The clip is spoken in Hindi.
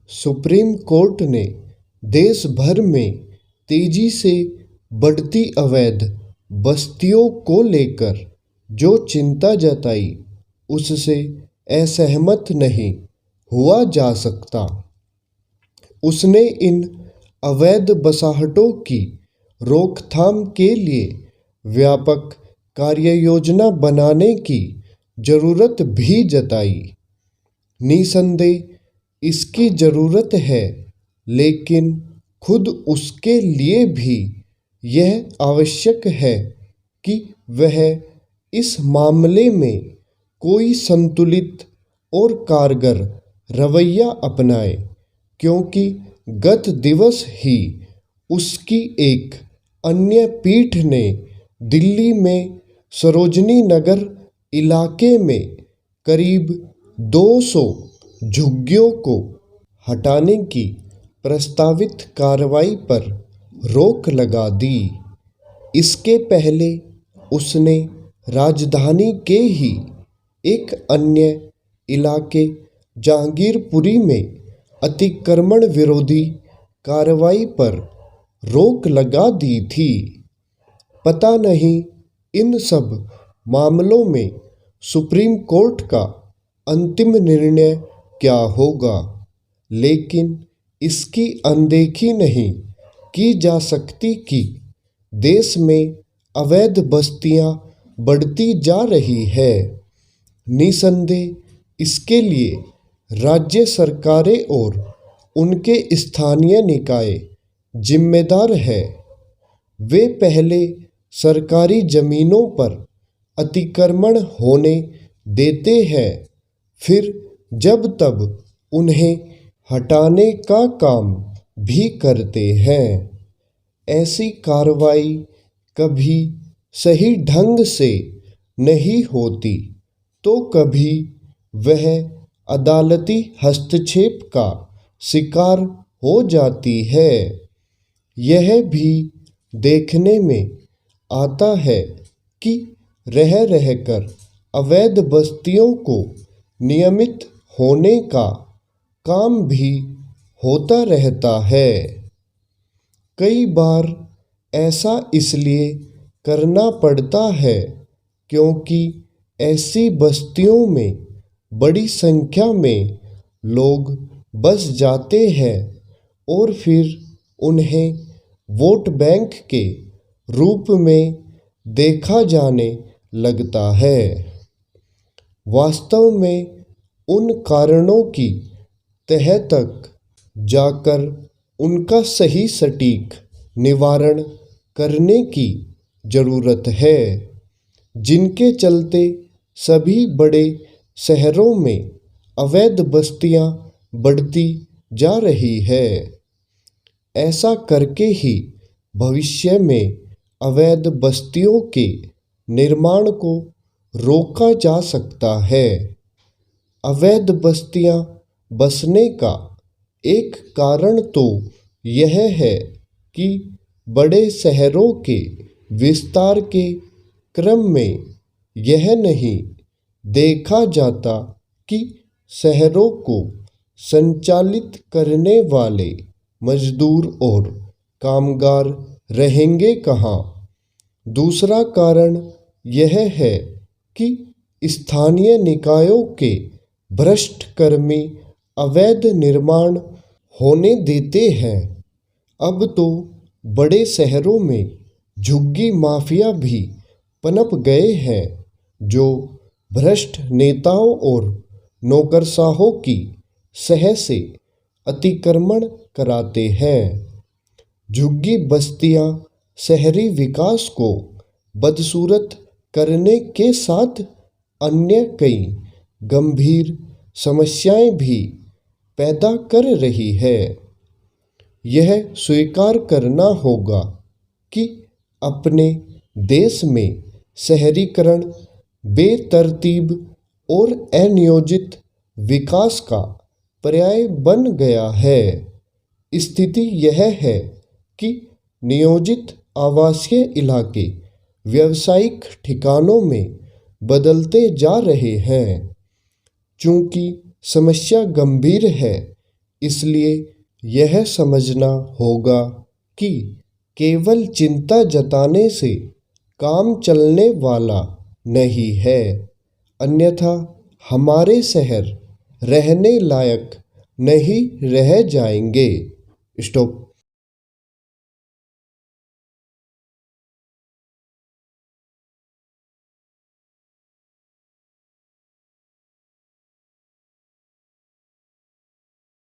सुप्रीम कोर्ट ने देश भर में तेजी से बढ़ती अवैध बस्तियों को लेकर जो चिंता जताई, उससे असहमत नहीं हुआ जा सकता। उसने इन अवैध बसाहटों की रोकथाम के लिए व्यापक कार्ययोजना बनाने की जरूरत भी जताई। निसंदेह इसकी जरूरत है, लेकिन खुद उसके लिए भी यह आवश्यक है कि वह इस मामले में कोई संतुलित और कारगर रवैया अपनाए, क्योंकि गत दिवस ही उसकी एक अन्य पीठ ने दिल्ली में सरोजनी नगर इलाके में करीब 200 झुग्गियों को हटाने की प्रस्तावित कार्रवाई पर रोक लगा दी। इसके पहले उसने राजधानी के ही एक अन्य इलाके जहांगीरपुरी में अतिक्रमण विरोधी कार्रवाई पर रोक लगा दी थी। पता नहीं इन सब मामलों में सुप्रीम कोर्ट का अंतिम निर्णय क्या होगा, लेकिन इसकी अनदेखी नहीं की जा सकती कि देश में अवैध बस्तियां बढ़ती जा रही है। निसंदेह इसके लिए राज्य सरकारें और उनके स्थानीय निकाय जिम्मेदार है। वे पहले सरकारी जमीनों पर अतिक्रमण होने देते हैं, फिर जब तब उन्हें हटाने का काम भी करते हैं। ऐसी कार्रवाई कभी सही ढंग से नहीं होती तो कभी वह अदालती हस्तक्षेप का शिकार हो जाती है। यह भी देखने में आता है कि रह रहकर अवैध बस्तियों को नियमित होने का काम भी होता रहता है। कई बार ऐसा इसलिए करना पड़ता है क्योंकि ऐसी बस्तियों में बड़ी संख्या में लोग बस जाते हैं और फिर उन्हें वोट बैंक के रूप में देखा जाने लगता है। वास्तव में उन कारणों की तह तक जाकर उनका सही सटीक निवारण करने की जरूरत है, जिनके चलते सभी बड़े शहरों में अवैध बस्तियां बढ़ती जा रही है। ऐसा करके ही भविष्य में अवैध बस्तियों के निर्माण को रोका जा सकता है। अवैध बस्तियां बसने का एक कारण तो यह है कि बड़े शहरों के विस्तार के क्रम में यह नहीं देखा जाता कि शहरों को संचालित करने वाले मजदूर और कामगार रहेंगे कहाँ। दूसरा कारण यह है कि स्थानीय निकायों के भ्रष्ट कर्मी अवैध निर्माण होने देते हैं। अब तो बड़े शहरों में झुग्गी माफिया भी पनप गए हैं, जो भ्रष्ट नेताओं और नौकरशाहों की सह से अतिक्रमण कराते हैं। झुग्गी बस्तियां शहरी विकास को बदसूरत करने के साथ अन्य कई गंभीर समस्याएं भी पैदा कर रही है। यह स्वीकार करना होगा कि अपने देश में शहरीकरण बेतरतीब और अनियोजित विकास का पर्याय बन गया है। स्थिति यह है कि नियोजित आवासीय इलाके व्यावसायिक ठिकानों में बदलते जा रहे हैं। चूंकि समस्या गंभीर है, इसलिए यह समझना होगा कि केवल चिंता जताने से काम चलने वाला नहीं है, अन्यथा हमारे शहर रहने लायक नहीं रह जाएंगे। स्टॉप।